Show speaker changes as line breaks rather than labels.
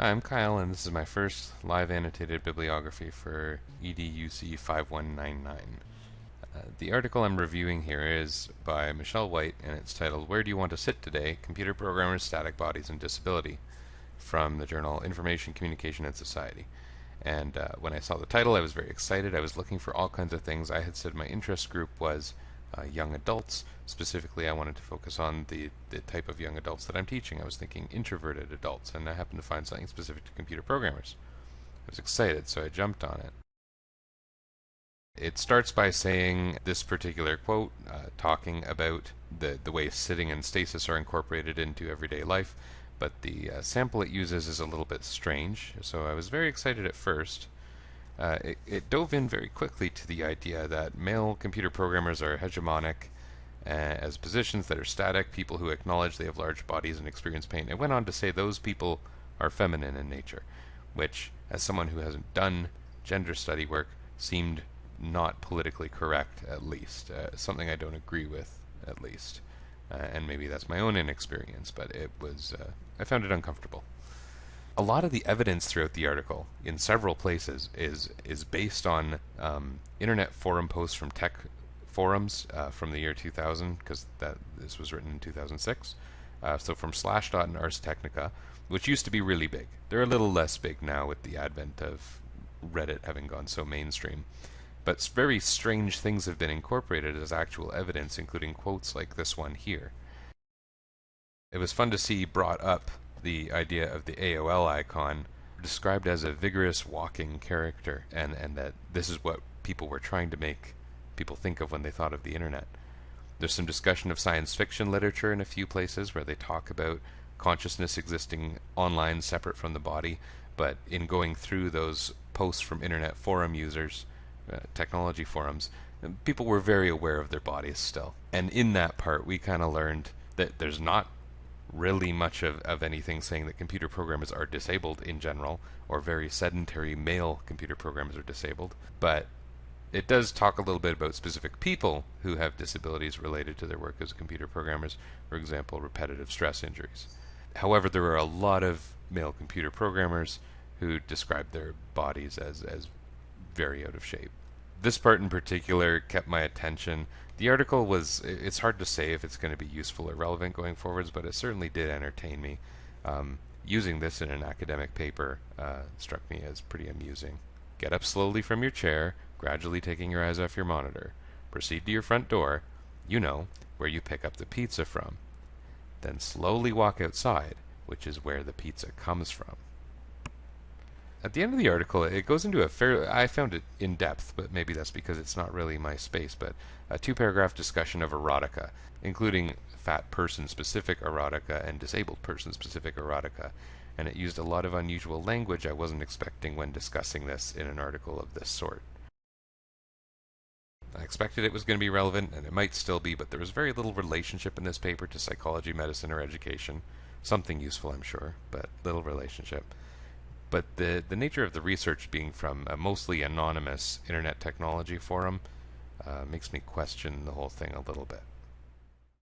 Hi, I'm Kyle, and this is my first live annotated bibliography for EDUC 5199. The article I'm reviewing here is by Michelle White, and it's titled, Where Do You Want to Sit Today? Computer Programmers, Static Bodies, and Disability, from the journal Information, Communication, and Society. And when I saw the title, I was very excited. I was looking for all kinds of things. I had said my interest group was young adults. Specifically, I wanted to focus on the type of young adults that I'm teaching. I was thinking introverted adults, and I happened to find something specific to computer programmers. I was excited, so I jumped on it. It starts by saying this particular quote, talking about the way sitting and stasis are incorporated into everyday life, but the sample it uses is a little bit strange, so I was very excited at first. It dove in very quickly to the idea that male computer programmers are hegemonic as positions that are static, people who acknowledge they have large bodies and experience pain. It went on to say those people are feminine in nature, which, as someone who hasn't done gender study work, seemed not politically correct, at least. Something I don't agree with, at least. And maybe that's my own inexperience, but it was, I found it uncomfortable. A lot of the evidence throughout the article, in several places, is based on internet forum posts from tech forums from the year 2000, because this was written in 2006. So from Slashdot and Ars Technica, which used to be really big. They're a little less big now with the advent of Reddit having gone so mainstream. But very strange things have been incorporated as actual evidence, including quotes like this one here. It was fun to see brought up the idea of the AOL icon described as a vigorous walking character, and that this is what people were trying to make people think of when they thought of the internet. There's some discussion of science fiction literature in a few places where they talk about consciousness existing online separate from the body, but in going through those posts from internet forum users, technology forums, people were very aware of their bodies still. And in that part, we kind of learned that there's not really much of anything saying that computer programmers are disabled in general, or very sedentary male computer programmers are disabled, but it does talk a little bit about specific people who have disabilities related to their work as computer programmers, for example, repetitive stress injuries. However, there are a lot of male computer programmers who describe their bodies as very out of shape. This part in particular kept my attention. The article was, it's hard to say if it's going to be useful or relevant going forwards, but it certainly did entertain me. Using this in an academic paper struck me as pretty amusing. Get up slowly from your chair, gradually taking your eyes off your monitor. Proceed to your front door, you know, where you pick up the pizza from. Then slowly walk outside, which is where the pizza comes from. At the end of the article, it goes into I found it in depth, but maybe that's because it's not really my space, but a 2-paragraph discussion of erotica, including fat person-specific erotica and disabled person-specific erotica, and it used a lot of unusual language I wasn't expecting when discussing this in an article of this sort. I expected it was going to be relevant, and it might still be, but there was very little relationship in this paper to psychology, medicine, or education. Something useful, I'm sure, but little relationship. But the nature of the research being from a mostly anonymous internet technology forum makes me question the whole thing a little bit.